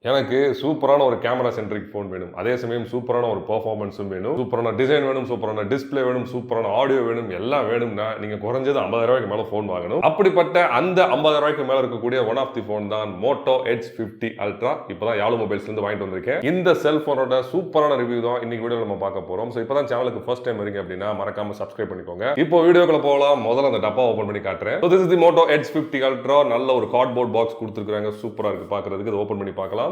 எனக்கு சூப்பரான ஒரு கேமரா சென்ட்ரிக் ஃபோன் வேணும். அதே சமயம் சூப்பரான ஒரு பெர்ஃபார்மன்ஸும் வேணும். சூப்பரான டிசைன் வேணும், சூப்பரான டிஸ்ப்ளே வேணும், சூப்பரான ஆடியோ வேணும். எல்லாம் வேணும்னா நீங்க குறைஞ்சது 50,000 மேல ஃபோன் வாங்கணும். அப்படிப்பட்ட அந்த 50,000 மேல இருக்கக்கூடிய ஒன் ஆஃப் தி ஃபோன் தான் Moto Edge 50 Ultra. இப்பதான் யாலு மொபைல்ஸ்ல இருந்து வாங்கிட்டு வந்திருக்கேன். இந்த செல்போனோட சூப்பரான ரிவ்யூ தான் இன்னைக்கு வீடியோல நம்ம பார்க்க போறோம். சோ இப்பதான் சேனலுக்கு ஃபர்ஸ்ட் டைம் வரீங்க அப்படின்னா மறக்காம சப்ஸ்கிரைப் பண்ணிக்கோங்க. இப்போ வீடியோக்குள்ள போகலாம். முதல்ல அந்த டப்பா ஓபன் பண்ணி காட்டுறேன். So this is the Moto Edge 50 Ultra. நல்ல ஒரு கார்ட்போர்ட் பாக்ஸ் கொடுத்திருக்காங்க. சூப்பரா இருக்கு பார்க்கிறதுக்கு. இதை ஓபன் பண்ணி பார்க்கலாம்.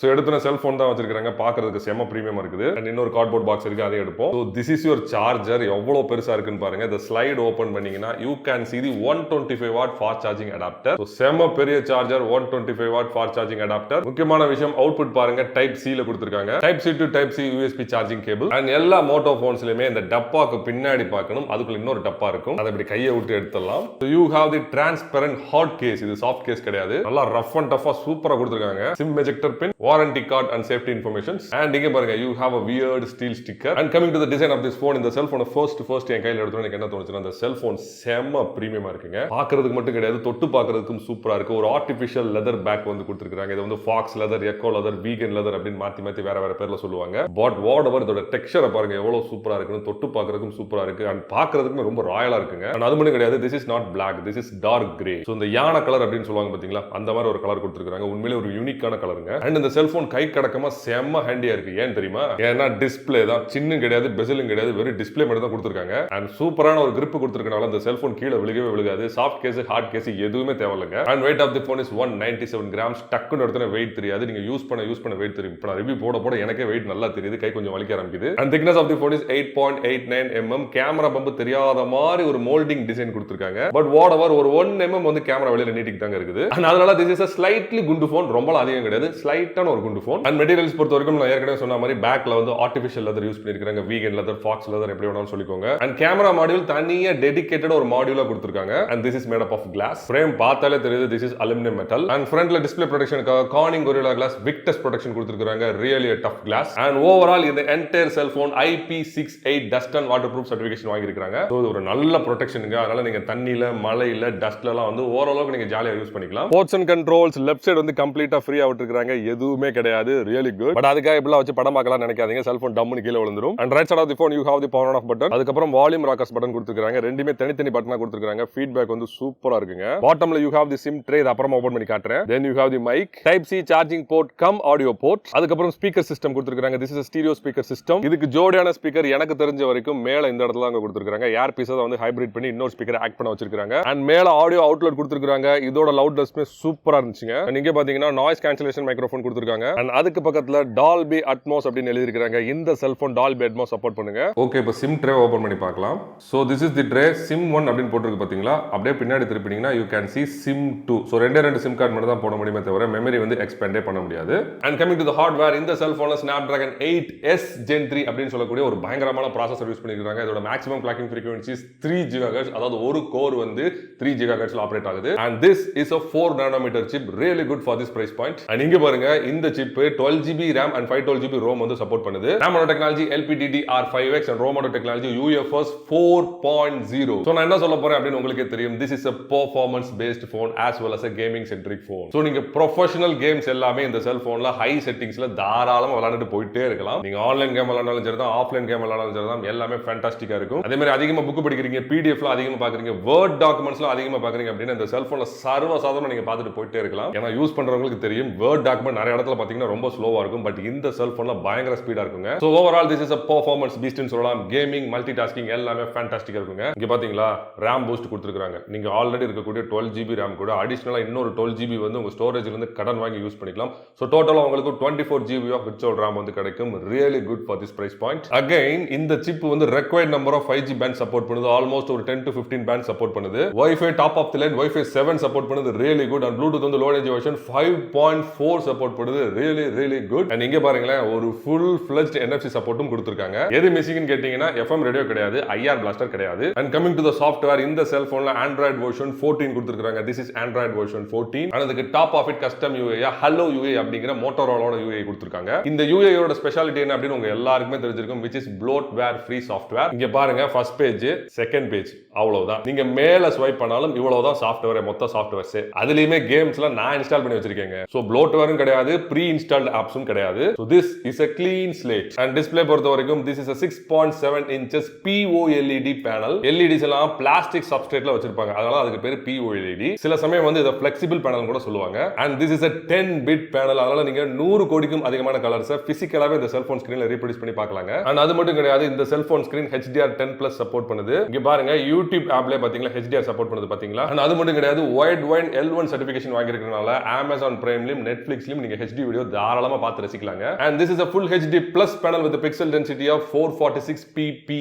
ஸோ எடுத்துன செல்ஃபோன் தான் வச்சிருக்காங்க, பார்க்கறதுக்கு செம ப்ரீமியமா இருக்குது. அண்ட் இன்னொரு கார்ட்போர்ட் பாக்ஸ் இருக்கு, அதை எடுப்போம். So this is your charger. எவ்வளோ பெருசா இருக்குன்னு பாருங்க. இந்த ஸ்லைட் ஓப்பன் பண்ணீங்கன்னா you can see the 125 watt fast charging adapter. So செம பெரிய charger, 125 watt fast charging adapter. முக்கியமான விஷயம் அவுட்புட் பாருங்க, டைப் சி ல கொடுத்துருக்காங்க. Type C to type C USB charging cable. And எல்லா மோட்டோ போன்ஸ்லயுமே இந்த டப்பாக்கு பின்னாடி பார்க்கணும், அதுக்குள்ள இன்னொரு டப்பா இருக்கும். அதை இப்படி கையை விட்டு எடுத்துடலாம். You have the transparent hard case. இது சாஃப்ட் கேஸ் கிடையாது, நல்லா ரஃப் அண்ட் டஃபா சூப்பரா கொடுத்துருக்காங்க. SIM ejector pin, warranty card and safety informations. And இங்க பாருங்க, you have a weird steel sticker. And coming to the design of this phone, இந்த செல்போனை ஃபர்ஸ்ட் என் கையில எடுத்தோம் எனக்கு என்ன தோணுச்சுன்னா, இந்த செல்போன் செம பிரீமியமா இருக்குங்க. பார்க்கிறதுக்கு மட்டும் கிடையாது, தொட்டு பார்க்கிறதுக்கும் சூப்பரா இருக்கு. ஒரு ஆர்டிஃபிஷியல் லெதர் பேக் வந்து கொடுத்திருக்காங்க. இது வந்து faux leather, eco leather, vegan leather அப்படின்னு மாத்தி வேற பேர்ல சொல்லுவாங்க. பட் வாட் எவர் இதோட டெக்ஸ்சரை பாருங்க எவ்வளவு சூப்பரா இருக்குன்னு. தொட்டு பார்க்கிறதுக்கும் சூப்பரா இருக்கு. அண்ட் பார்க்கிறதுக்கும் ரொம்ப ராயலா இருக்குங்க. அண்ட் அது மட்டும் கிடையாது, this is not black, this is dark grey. So இந்த யானை கலர் அப்படின்னு சொல்லுவாங்க பாத்தீங்களா, அந்த மாதிரி ஒரு கலர் கொடுத்திருக்காங்க. உண்மையிலே ஒரு யூனிக்கான கலருங்க. அண்ட் இந்த செல்போன் கை கடக்கமா செம்ம ஹேண்டியா இருக்கு. ஏன் தெரியுமா? ஏன்னா டிஸ்பிளே தான், சின்னும் கிடையாது, பெசலும் கிடையாது, வெறும் டிஸ்பிளே மட்டும் தான் கொடுத்திருக்காங்க. அண்ட் சூப்பரான ஒரு கிரிப் கொடுத்திருக்கனால இந்த செல்போன் கீழே விழுகாது. சாஃப்ட் கேஸ், ஹார்ட் கேஸ் எதுவுமே தேவையில்லைங்க. And weight of the phone is 197 grams. டக்குன்னு எடுத்தன வெயிட் தெரியாது, நீங்க யூஸ் பண்ண வெயிட் தெரியும். இப்போ நான் ரிவ்யூ போட எனக்கே வெயிட் நல்லா தெரியுது, கை கொஞ்சம் வலிக்க ஆரம்பிக்குது. And thickness of the phone is 8.89 mm. Camera bump தெரியாத மாதிரி ஒரு மோல்டிங் டிசைன் கொடுத்திருக்காங்க. பட் வாட் எவர், ஒரு 1 mm வந்து கேமரா வெளியில நீட்டிக்கு தாங்க இருக்குது. அதனால திஸ் இஸ் a slightly குண்டு போன், ரொம்ப அதிகம் கிடையாது, ஸ்லைட்டான ஒரு குண்டு போன். அண்ட் மெட்டீரியல்ஸ் பொறுத்த வரைக்கும் நான் ஏற்கனவே சொன்ன மாதிரி பேக்ல வந்து ஆர்டிஃபிஷியல் லெதர் யூஸ் பண்ணிருக்காங்க. வீகன் லெதர், ஃபாக்ஸ் லெதர், எப்படி வேணாலும் சொல்லிக்கோங்க. அண்ட் கேமரா மாடியூல் தனியா டெடிகேட்டட் ஒரு மாடியூலா கொடுத்திருக்காங்க. And this is made up of glass. Frame பார்த்தாலே தெரியுது this is aluminium metal. And ஃப்ரண்ட்ல டிஸ்ப்ளே ப்ரொடெக்ஷனுக்காக Corning Gorilla glass Victus protection கொடுத்திருக்காங்க. Really a tough glass. அண்ட் ஓவரால் இந்த entire cellphone IP68 dust and waterproof certification வாங்கியிருக்காங்க. So இது ஒரு நல்ல ப்ரொடெக்ஷனுங்க. அதனால நீங்க தண்ணியில, மழையில, டஸ்ட்ல எல்லாம் வந்து ஓரளவுக்கு நீங்க ஜாலியா யூஸ் பண்ணிக்கலாம். Ports and controls left side வந்து கம்ப்ளீட்டா ஃப்ரீயா விட்டுருக்காங்க, எதுவுமே கிடையாது. Really good. பட் அதுக்காக இப்படிலாம் வச்சு படம் பார்க்கலாம் நினைக்காதீங்க, செல்போன் டம்னு கீழே விழுந்துரும். And right side of the phone you have the power on off button. அதுக்கப்புறம் வால்யூம் ராக்கர்ஸ் பட்டன் கொடுத்திருக்காங்க. ரெண்டுமே தனித்தனி பட்டனா கொடுத்திருக்காங்க. ஃபீட்பேக் வந்து சூப்பரா இருக்குங்க. பாட்டம்ல you have the SIM tray, இத அப்புறமா ஓபன் பண்ணி காட்டுறேன். Then you have the mic, type C charging port cum audio port. அதுக்கப்புறம் ஸ்பீக்கர் சிஸ்டம் கொடுத்திருக்காங்க. This is a stereo speaker system. இதுக்கு ஜோடியான ஸ்பீக்கர் எனக்கு தெரிஞ்ச வரைக்கும் மேல இந்த இடத்துல அங்க கொடுத்திருக்காங்க. ஏர் பீஸை வந்து ஹைபிரிட் பண்ணி இன்னொரு ஸ்பீக்கர் ஆக்ட் பண்ண வச்சிருக்காங்க. அண்ட் மேல ஆடியோ அவுட்லெட் கொடுத்திருக்காங்க. இதோட லவுட்னஸ்மே சூப்பரா இருந்துச்சுங்க. நீங்க பாத்தீங்கன்னா நாய்ஸ் கேன்சலேஷன் மைக்ரோஃபோன் கொடுத்திருக்காங்க. அண்ட் அதுக்கு பக்கத்துல Dolby Atmos அப்படின்னு எழுதி இருக்காங்க. இந்த செல்போன் Dolby Atmos சப்போர்ட் பண்ணுங்க. ஓகே, இப்போ சிம் ட்ரே ஓபன் பண்ணி பார்க்கலாம். So this is the tray. Sim 1 அப்படின்னு போட்டுருக்கு பாத்தீங்களா, அப்படியே பின்னாடி திருப்பினீங்கன்னா you can see sim 2. So ரெண்டு சிம் கார்டு மட்டும் தான் போட முடியுமே தவிர மெமரி வந்து எக்ஸ்பேண்டே பண்ண முடியாது. And coming to the hardware, இந்த செல்போன்ல Snapdragon 8s Gen 3 அப்படின்னு சொல்லக்கூடிய ஒரு பயங்கரமான ப்ராசஸர் யூஸ் பண்ணிருக்காங்க. இதோட மேக்ஸிமம் கிளாக்கிங் ஃப்ரீக்வென்சிஸ் 3 GHz. அதாவது ஒரு கோர் வந்து 3 GHz ல ஆபரேட் ஆகுது. And this is a 4 nanometer chip, really good for this price point. And இங்க பாருங்க, இந்த chip 12GB RAM and 512GB ROM வந்து சப்போர்ட் பண்ணுது. RAM technology LPDDR5x and ROM technology UFS 4.0. So நான் என்ன சொல்ல போறேன் அப்படின்னு உங்களுக்கே தெரியும். This is a performance based phone as well as a gaming centric phone. So நீங்க ப்ரொஃபஷனல் கேம்ஸ் எல்லாமே இந்த செல்போன்ல ஹை செட்டிங்ஸ்ல தாராளமா விளையாண்டுட்டு போயிட்டே இருக்கலாம். நீங்க ஆன்லைன் கேம் விளையாண்டாலும் சரிதான், ஆஃப்லைன் கேம் விளையாண்டாலும் சரிதான், எல்லாமே ஃபேண்டாஸ்டிக்கா இருக்கும். அதே மாதிரி அதிகமா புக் படிக்கிறீங்க, பிடிஎஃப்ல அதிகமா பாக்குறீங்க, வேர்ட் டாக்குமெண்ட்ஸ்ல அதிகமா பாக்குறீங்க அப்படின்னா இந்த செல்போன்ல சர்வசாதாரணமா நீங்க பார்த்துட்டு போயிட்டே இருக்கலாம். ஏன்னா யூஸ் பண்றவங்களுக்கு தெரியும், வேர்ட் டாக்குமெண்ட் நிறைய இடத்துல பாத்தீங்கன்னா ரொம்ப ஸ்லோவா இருக்கும். பட் இந்த செல்போன்ல பயங்கர ஸ்பீடா இருக்குங்க. So overall this is a performance beast ன்னு சொல்லலாம். கேமிங், மல்டி டாஸ்கிங் எல்லாமே ஃபேண்டாஸ்டிக்கா இருக்குங்க. இங்க பாத்தீங்களா, RAM பூஸ்ட் கொடுத்திருக்காங்க. நீங்க ஆல்ரெடி இருக்கக்கூடிய 12GB RAM கூட அடிஷனலா இன்னொரு 12GB வந்து உங்க ஸ்டோரேஜ்ல இருந்து கடன் வாங்கி யூஸ் பண்ணிக்கலாம். சோ டோட்டலா உங்களுக்கு 24GB ஆஃப் விர்ச்சுவல் RAM வந்து கிடைக்கும். Really good for this price point. Again இந்த சிப் வந்து required number of 5G band support பண்ணுது. ஆல்மோஸ்ட் ஒரு 10 to 15 பேண்ட் சப்போர்ட் பண்ணுது. Wi-Fi top of the line Wi-Fi 7 support பண்ணுது. Really good. அண்ட் ப்ளூடூத் வந்து low range version 5.4 support பண்ணுது. பண்றது really good. And இங்க பாருங்களேன், ஒரு full fledged NFC சப்போர்ட்டும் கொடுத்திருக்காங்க. எது மிஸ்ஸிங்னு கேட்டீங்கன்னா FM ரேடியோ கிடையாது, IR blaster கிடையாது. And coming to the software, இந்த செல்போன்ல Android version 14 கொடுத்திருக்காங்க. This is Android version 14. and அதுக்கு top of it custom UI Hello UI அப்படிங்கற Motorola UI கொடுத்திருக்காங்க. இந்த UI யோட ஸ்பெஷாலிட்டி என்ன அப்படினு உங்க எல்லாருக்குமே தெரிஞ்சிருக்கும், which is bloatware free software. இங்க பாருங்க, ஃபர்ஸ்ட் பேஜ், செகண்ட் பேஜ், அவ்வளவுதான். நீங்க மேல ஸ்வைப் பண்ணாலும் இவ்வளவுதான் சாஃப்ட்வேர், மொத்த சாஃப்ட்வேர்ஸ். அதுலயுமே கேம்ஸ்ல நான் இன்ஸ்டால் பண்ணி வச்சிருக்கேன். சோ bloatwareம் கிடையாது, ப்ரீ இன்ஸ்டால்ட் ஆப்ஸும் கிடையாது. So this is a clean slate. and display பொறுத்த வரைக்கும் this is a 6.7 inches p-OLED panel. LEDs எல்லாம் பிளாஸ்டிக் சப்ஸ்ட்ரேட்ல வச்சிருப்பாங்க, அதனால அதுக்கு பேரு p-OLED. சில சமயம் வந்து இத flexible panel கூட சொல்லுவாங்க. and this is a 10-bit panel. அதனால நீங்க 100 கோடிக்கும் அதிகமான கலர்ஸ் பிசிக்கலாவே இந்த செல்போன் ஸ்கிரீன்ல ரீப்ரொடியூஸ் பண்ணி பார்க்கலாங்க. and அது மட்டும் கிடையாது, இந்த செல்போன் ஸ்கிரீன் HDR10+ சப்போர்ட் பண்ணுது. இங்க பாருங்க, யூடியூப் ஆப்ல பாத்தீங்களா HDR சப்போர்ட் பண்ணுது பாத்தீங்களா. and அது மட்டும் கிடையாது, Widevine L1 சர்டிபிகேஷன் வாங்கி இருக்கறனால Amazon Primeலயும் Netflixலயும் நீங்க HD வீடியோ தாராளமா பார்த்து ரசிக்கலாங்க. and this is a full HD plus panel with a pixel density of 446 ppi.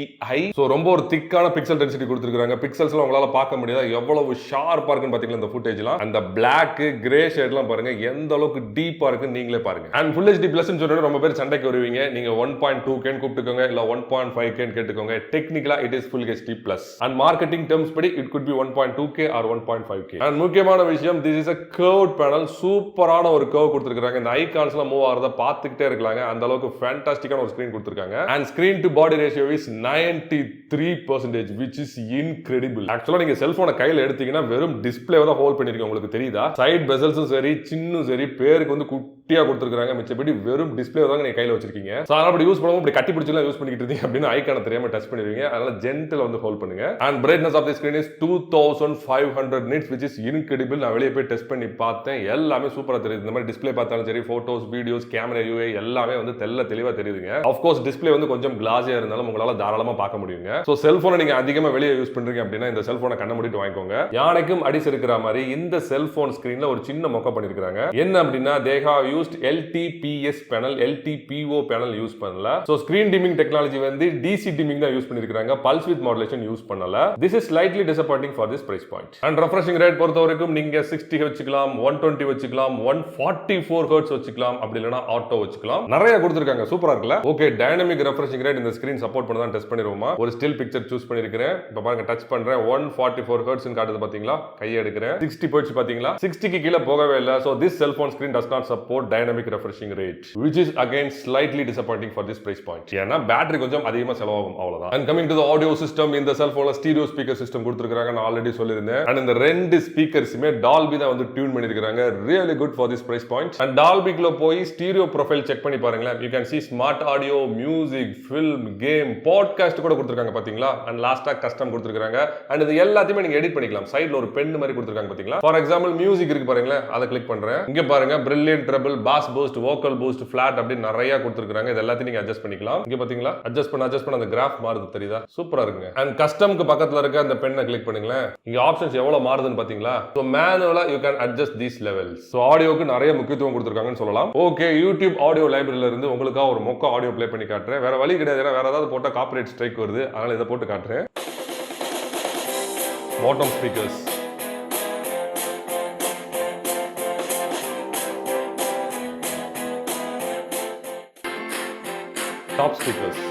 so ரொம்ப ஒரு திக்கான பிக்சல் டென்சிட்டி கொடுத்திருக்காங்க. பிக்சல்ஸ்லாம் உங்களால பார்க்க முடியாது, எவ்வளவு ஷார்ப்பா இருக்குன்னு பாத்தீங்களா இந்த ஃபுட்டேஜ்லாம். அந்த Black கிரே ஷேட்லாம் பாருங்க எந்த அளவுக்கு டீப்பா இருக்குன்னு நீங்களே பாருங்க. and full HD plus னு சொன்னா ரொம்ப பேர் சண்டைக்கு வருவீங்க. நீங்க 1.2K ன்னு கூப்பிட்டுக்கோங்க, இல்ல 1.5K ன்னு கேட்டுக்கோங்க. டெக்னிக்கலா it is full HD plus. and marketing terms படி it could be 1.2K or 1.5K. and முக்கியமான விஷயம், this is a curved panel. சூப்பரான ஒரு கர்வ் கொடுத்திருக்காங்க. இந்த ஐகான்ஸ்லாம் மூவ் ஆறத பார்த்துக்கிட்டே இருக்கலாங்க, அந்த அளவுக்கு ஃபேண்டாஸ்டிக்கான ஒரு ஸ்கிரீன் கொடுத்திருக்காங்க. and screen to body ratio is 93%, which is incredible. ஆக்சுவலா நீங்க செல்போனை கையில எடுத்தீங்கன்னா வெறும் டிஸ்ப்ளேவை தான் ஹோல்ட் பண்ணிருக்கீங்க. உங்களுக்கு தெரியுதா? சைடு பெசல்ஸும் சரி, சின்னும் சரி, பேருக்கு வந்து குட்டியா கொடுத்திருக்காங்க. மிச்சபடி வெறும் டிஸ்ப்ளே தான் நீங்க கையில வச்சிருக்கீங்க. சோ அதனால அப்படி யூஸ் பண்ணும்போது இப்படி கட்டி பிடிச்சலாம் யூஸ் பண்ணிட்டு இருக்கீங்க அப்படினா ஐகானை தெரியாம டச் பண்ணிடுவீங்க. அதனால ஜென்டிலா வந்து ஹோல்ட் பண்ணுங்க. and brightness of the screen is 2500 nits, which is incredible. நான் வெளிய போய் டெஸ்ட் பண்ணி பார்த்தேன், எல்லாமே சூப்பரா தெரியுது. இந்த மாதிரி டிஸ்ப்ளே பார்த்தாலும் சரி, போட்டோஸ், வீடியோஸ், கேமரா, UI எல்லாமே வந்து தெளிவா தெரியுதுங்க. ஆஃப் கோர்ஸ் டிஸ்ப்ளே வந்து கொஞ்சம் கிளாஸியா இருந்தாலும் உங்களால தாராளமா பார்க்க முடியுங்க. சோ செல்போனை நீங்க அதிகமா வெளிய யூஸ் பண்றீங்க அப்படினா இந்த செல்போனை கண்ண மூடிட்டு வாங்கிக்கோங்க. யானைக்கும் அடிஸ் இருக்கிற மாதிரி இந்த செல்போன் ஸ்கிரீன்ல ஒரு சின்ன மொக்க பண்ணிருக்காங்க. என்ன அப்படினா they have used LTPS panel, LTPO panel use பண்ணல. சோ ஸ்கிரீன் டிமிங் டெக்னாலஜி வந்து DC டிமிங் தான் யூஸ் பண்ணிருக்காங்க, பல்ஸ் வித் மாடுலேஷன் யூஸ் பண்ணல. this is slightly disappointing for this price point. and refreshing rate பொறுத்த வரைக்கும் நீங்க 60 வச்சுக்கலாம், 120 வச்சுக்கலாம், 144 Hz வச்சுக்கலாம், அப்படி இல்லனா ஆட்டோ வச்சுக்கலாம். நிறைய கொடுத்திருக்காங்க, சூப்பரா இருக்குல. ஓகே, டைனமிக் ரெஃப்ரெஷிங் ரேட் இந்த ஸ்கிரீன் சப்போர்ட் பண்ணதான் டெஸ்ட் பண்ணிடுவோமா. ஒரு ஸ்டில் பிக்சர் சூஸ் பண்ணிருக்கேன். இப்ப பாருங்க, டச் பண்றேன், 144 Hz ன்னு காட்டுது பாத்தீங்களா. கையை எடுக்கிறேன், 60 போயிடுச்சு பாத்தீங்களா. 60 க்கு கீழ போகவே இல்ல. so this cell phone screen does not support dynamic refreshing rate, which is again slightly disappointing for this price point. ஏன்னா பேட்டரி கொஞ்சம் அதிகமா செலவாகும், அவ்வளவுதான். and coming to the audio system, இந்த செல் போன்ல ஸ்டீரியோ ஸ்பீக்கர் சிஸ்டம் கொடுத்திருக்காங்க, நான் ஆல்ரெடி சொல்லிருந்தேன். and இந்த ரெண்டு ஸ்பீக்கர்ஸ்மே Dolby தான் வந்து டியூன் பண்ணிருக்காங்க. really good for this price point. and Dolby குள்ள போய் ஸ்டீரியோ ப்ரொஃபைல் செக் பண்ணி பாருங்களேன். you can see smart audio, music, film, game, podcast கூட கொடுத்திருக்காங்க பாத்தீங்களா. and லாஸ்டா கஸ்டம் கொடுத்திருக்காங்க. and இது எல்லாத்தையுமே நீங்க எடிட் பண்ணிக்கலாம். சைடுல ஒரு பென் மாதிரி கொடுத்திருக்காங்க பாத்தீங்களா. ஃபார் எக்ஸாம்பிள் மியூசிக் இருக்கு பாருங்களேன், அதை கிளிக் பண்றேன். இங்க பாருங்க, brilliant treble, bass boost, vocal boost, flat அப்படி நிறைய கொடுத்திருக்காங்க. இது எல்லாத்தையும் நீங்க அட்ஜஸ்ட் பண்ணிக்கலாம். இங்க பாத்தீங்களா, அட்ஜஸ்ட் பண்ண அந்த கிராஃப் மாறுது தெரியுதா, சூப்பரா இருக்குங்க. and கஸ்டம்க்கு பக்கத்துல இருக்க அந்த பென்னை கிளிக் பண்ணுங்களேன். இங்க ஆப்ஷன்ஸ் எவ்வளவு மாறுதுன்னு பாத்தீங்களா. so manually you can adjust these levels. so ஆடியோக்கு நிறைய முக்கியத்துவம் கொடுத்திருக்காங்கன்னு சொல்லலாம். ஓகே, யூடியூப் ஆடியோ லைப்ரரியில இருந்து உங்களுக்கா ஒரு மொக்க ஆடியோ ப்ளே பண்ணி காட்டுறேன். வேற வழி கிடையாது, வேற ஏதாவது போட்டா காப்பிரைட் ஸ்ட்ரைக் வருது, அதனால இதை போட்டு காட்டுறேன். Bottom speakers, top speakers,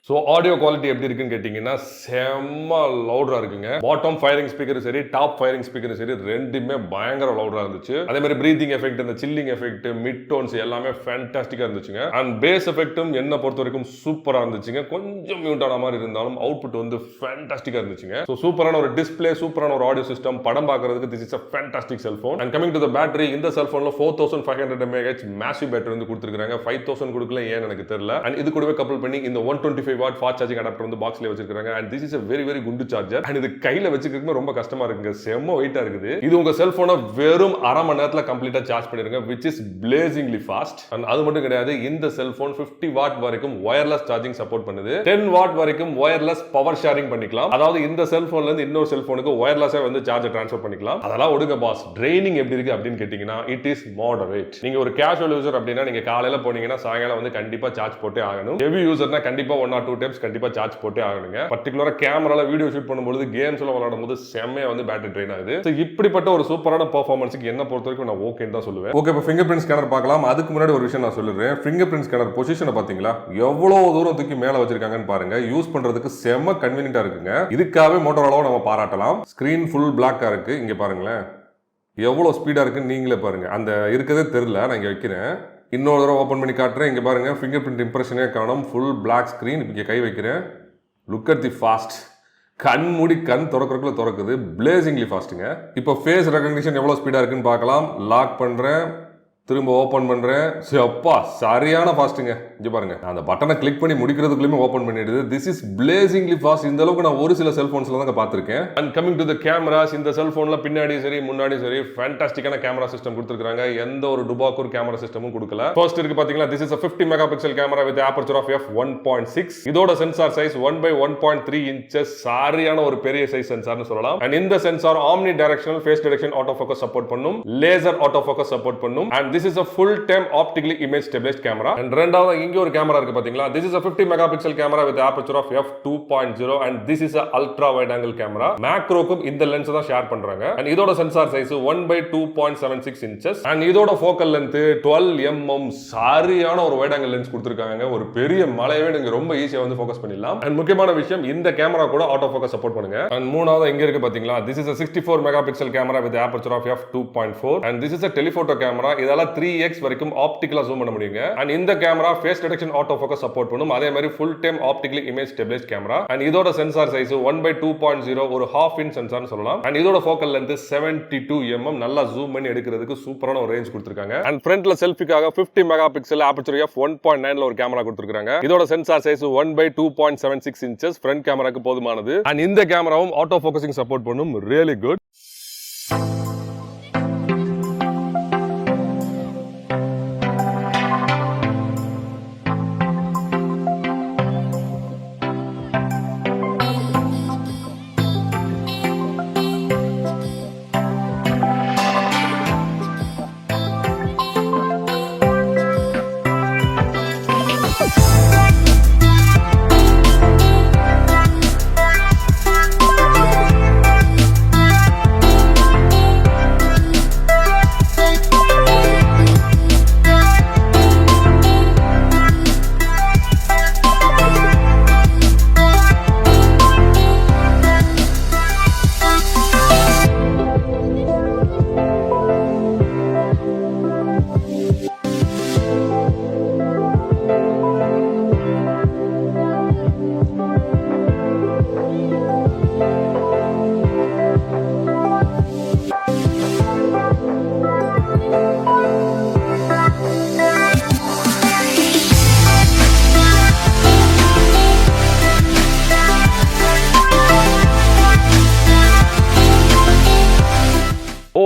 so audio quality எப்படி இருக்குன்னு கேட்டிங்கன்னா செம்ம லவுடா இருக்குங்க. பாட்டம் ஃபயரிங் ஸ்பீக்கர் சரி, டாப் ஃபயரிங் ஸ்பீக்கர் சரி, ரெண்டுமே பயங்கர லவுடா இருந்துச்சு. அதே மாதிரி பிரீதிங் எஃபெக்ட், இந்த சில்லிங் எஃபெக்ட், மிட் டோன்ஸ் எல்லாமே ஃபேண்டாஸ்டிக்கா இருந்துச்சுங்க. அண்ட் பேஸ் எஃபெக்ட்டும் என்ன பொறுத்த வரைக்கும் சூப்பரா இருந்துச்சுங்க. கொஞ்சம் மியூட்டான மாதிரி இருந்தாலும் அவுட்புட் வந்து ஃபேண்டாஸ்டிக்கா இருந்துச்சுங்க. ஸோ சூப்பரான ஒரு டிஸ்பிளே, சூப்பரான ஒரு ஆடியோ சிஸ்டம், படம் பார்க்கறதுக்கு this is a fantastic cell phone. and coming to the battery, இந்த செல் போன்ல 4500 mAh மேசிவ் பேட்டரி வந்து கொடுத்திருக்காங்க. 5000 கொடுக்கல, ஏன் எனக்கு தெரியல. அண்ட் இது கூடவே கப்பல் பண்ணி இந்த 125 watt ஃபாஸ்ட் சார்ஜிங் அடாப்டர் வந்து பாக்ஸ்ல வச்சிருக்காங்க. and this is a very குண்டு சார்ஜர். and இது கையில வச்சுக்கிறதுக்கு ரொம்ப கஷ்டமா இருக்குங்க, செம்ம வெயிட்டா இருக்குது. இது உங்க செல் போனை வெறும் அரை மணி நேரத்துல கம்ப்ளீட்டா சார்ஜ் பண்ணிருங்க, which is blazingly fast. and அது மட்டும் கிடையாது, இந்த செல் போன் 50 வாட் வரைக்கும் வயர்லெஸ் சார்ஜிங் சப்போர்ட் பண்ணுது. 10 வாட் வரைக்கும் வயர்லெஸ் பவர் ஷேரிங் பண்ணிக்கலாம். அதாவது இந்த செல் போன்ல இருந்து இன்னொரு செல் போனுக்கு வயர்லெஸ்ஸா வந்து சார்ஜ் ட்ரான்ஸ்ஃபர் பண்ணிக்கலாம். அதெல்லாம் ஒடுங்க பாஸ். ட்ரைனிங் எப்படி இருக்கு அப்படின்னு கேட்டீங்கன்னா it is moderate. நீங்க ஒரு கேஷுவல் யூசர் அப்படின்னா நீங்க காலையில போனீங்கன்னா சாயங்காலம் வந்து கண்டிப்பா சார்ஜ் போட்டே ஆகணும். ஹெவி யூசர்னா கண்டிப்பா 1 or 2 2 டைம்ஸ் கண்டிப்பா சார்ஜ் போட்டே ஆகணுங்க. பர்టిక్యులரா கேமரால வீடியோ ஷூட் பண்ணும்போது கேம்ஸ்ல விளையாடும்போது செம்மையா வந்து பேட்டரி ட்ரெயின் ஆகுது. சோ இப்படிப்பட்ட ஒரு சூப்பரான பெர்ஃபார்மன்ஸ்க்கு என்ன பொறுத்தவரைக்கும் நான் ஓகேன்னு தான் சொல்லுவேன். ஓகே, இப்போ ஃபிங்கர் பிரிண்ட் ஸ்கேனர் பார்க்கலாம். அதுக்கு முன்னாடி ஒரு விஷயம் நான் சொல்லிடுறேன். ஃபிங்கர் பிரிண்ட் ஸ்கேனர் பொசிஷனை பாத்தீங்களா, எவ்வளவு தூரம் தூக்கி மேல வச்சிருக்காங்கன்னு பாருங்க. யூஸ் பண்றதுக்கு செம்ம கன்வீனியன்ட்டா இருக்குங்க. இதுக்காகவே மோட்டோரோலாவை நம்ம பாராட்டலாம். ஸ்கிரீன் ஃபுல் பிளாக்கா இருக்கு. இங்க பாருங்களேன் எவ்வளவு ஸ்பீடா இருக்குன்னு நீங்களே பாருங்க. அந்த இருக்கதே தெரியல, நான் இங்க வைக்கிறேன். இன்னொரு தடவை ஓப்பன் பண்ணி காட்டுறேன். இங்க பாருங்க ஃபிங்கர் பிரிண்ட் இம்ப்ரெஷனே காணும். Full black screen. இங்க கை வைக்கிறேன். Look at the fast. கண் மூடி கண் திறக்கிறதுக்குள்ள திறக்குது. பிளேசிங்லி ஃபாஸ்ட்டுங்க. இப்போ ஃபேஸ் ரெகக்னிஷன் எவ்வளோ ஸ்பீடாக இருக்குன்னு பார்க்கலாம். லாக் பண்ணுறேன், திரும்ப ஓப்பன் பண்ணுறேன். அப்பா சரியான ஃபாஸ்ட்டுங்க. இங்கே பாருங்க, அந்த பட்டனை கிளிக் பண்ணி முடிக்கிறதுக்குள்ளேயுமே ஓப்பன் பண்ணிடுது. This is blazingly fast. இந்த அளவுக்கு நான் ஒரு சில செல்ஃபோன்ஸ்ல தான் பார்த்துருக்கேன். And coming to the cameras, இந்த செல்ஃபோன்ல பின்னாடி சரி முன்னாடி சரி ஃபேண்டாஸ்டிக்கான கேமரா சிஸ்டம் கொடுத்துருக்காங்க. எந்த ஒரு டுபாக்கூர் கேமரா சிஸ்டமும் கொடுக்கல. ஃபர்ஸ்ட் இருக்கு பாத்தீங்களா, this is a 50 megapixel camera with aperture of f1.6. இதோட சென்சார் சைஸ் 1/1.3 இன்ச்சஸ். சரியான ஒரு பெரிய சைஸ் சென்சார்னு சொல்லலாம். அண்ட் இந்த sensor omnidirectional phase detection auto focus support பண்ணும், லேசர் ஆட்டோ ஃபோக்கஸ் சப்போர்ட் பண்ணும். And this is a full time optically image stabilized camera. And ரெண்டாவது இங்க ஒரு கேமரா இருக்கு பாத்தீங்களா, this is a 50 megapixel camera with aperture of f2.0 and this is a ultra wide angle camera. மேக்ரோக்கும் இந்த lens தான் share பண்றாங்க. and இதோட sensor size 1/2.76 inches and இதோட ஃபோக்கல் லென்த் 12 mm. சரியான ஒரு வைட் ஆங்கிள் லென்ஸ் கொடுத்திருக்காங்க. ஒரு பெரிய மலையவே நீங்க ரொம்ப ஈஸியா வந்து ஃபோக்கஸ் பண்ணிடலாம். and முக்கியமான விஷயம், இந்த கேமரா கூட ஆட்டோ ஃபோக்கஸ் சப்போர்ட் பண்ணுங்க. and மூணாவது இங்க இருக்கு பாத்தீங்களா, this is a 64 megapixel camera with aperture of f2.4 and this is a telephoto camera. இதெல்லாம் 3x வரைக்கும் ஆப்டிகலா ஜூம் பண்ண முடியுங்க. அண்ட் இந்த camera face detection auto focus support பண்ணும். அதே மாதிரி full time optically image stabilised camera. And இதோட sensor size 1/2.0, ஒரு half inch சென்சார்னு சொல்லலாம். அண்ட் இதோட ஃபோக்கல் லென்த் 72 mm. நல்லா ஜூம் பண்ணி எடுக்கிறதுக்கு சூப்பரான ஒரு ரேஞ்ச் கொடுத்திருக்காங்க. அண்ட் ஃப்ரண்ட்ல செல்ஃபிக்காக 50 மெகாபிக்சல் aperture f1.9ல ஒரு கேமரா கொடுத்திருக்காங்க. இதோட சென்சார் சைஸ் 1/2.76 inches. ஃப்ரண்ட் கேமராக்கு போதுமானது. அண்ட் இந்த கேமராவும் ஆட்டோ ஃபோக்கஸிங் சப்போர்ட் பண்ணும். Really good.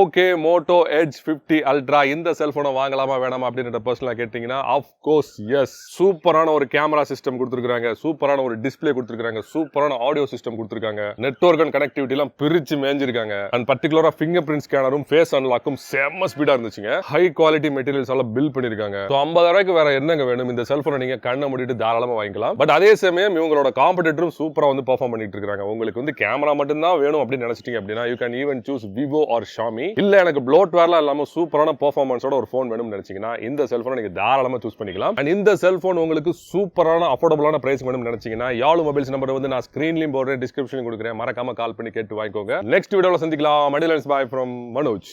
Okay, Moto Edge 50 ultra இந்த செல்போனை வாங்கலாமா வேணாமா அப்படின்ற பர்சனலா கேட்டீங்கன்னா ஆஃப் கோர்ஸ் எஸ். சூப்பரான ஒரு கேமரா சிஸ்டம் கொடுத்துருக்காங்க, சூப்பரான ஒரு டிஸ்பிளே கொடுத்துருக்காங்க, சூப்பரான ஆடியோ சிஸ்டம் கொடுத்துருக்காங்க, நெட்வொர்க் அண்ட் கனெக்டிவிட்டி எல்லாம் பிரிச்சு மேஞ்சிருக்காங்க. அண்ட் பர்டிகுலரா ஃபிங்கர் பிரிண்ட் ஸ்கேனரும் ஃபேஸ் அன்லாக்கும் செம்ம ஸ்பீடா இருந்துச்சுங்க. ஹை குவாலிட்டி மெட்டீரியல்ஸ் எல்லாம் பில்ட் பண்ணிருக்காங்க. 50,000 ரூபாய்க்கு வேற என்னங்க வேணும்? இந்த செல்போனை நீங்க கண்ணை மூடிட்டு தாராளமா வாங்கிக்கலாம். பட் அதே சமயம் இவங்களோட காம்படிட்டரும் சூப்பரா வந்து பெர்ஃபார்ம் பண்ணிட்டு இருக்காங்க. உங்களுக்கு வந்து கேமரா மட்டும் தான் வேணும் அப்படின்னு நினைச்சிட்டீங்க அப்படின்னா you can even choose Vivo or Xiaomi. இல்ல எனக்கு ப்ளோட்வேர்லாம் இல்லாம சூப்பரான பெர்ஃபார்மன்ஸோட ஒரு ஃபோன் வேணும்னு நினைச்சீங்கன்னா இந்த செல்போனை நீங்க தாராளமா சூஸ் பண்ணிக்கலாம். அண்ட் இந்த செல்போன் உங்களுக்கு சூப்பரான அஃபோர்டபுளான பிரைஸ் வேணும்னு நினைச்சீங்கன்னா யாழு மொபைல்ஸ் நம்பர் வந்து நான் ஸ்கிரீன்லயும் போடுறேன், டிஸ்கிரிப்ஷன்லயும் கொடுக்குறேன். மறக்காம கால் பண்ணி கேட்டு வாங்கிக்கோங்க. நெக்ஸ்ட் வீடியோல சந்திக்கலாம். மடிலன்ஸ் பாய் ஃப்ரம் மனோஜ்.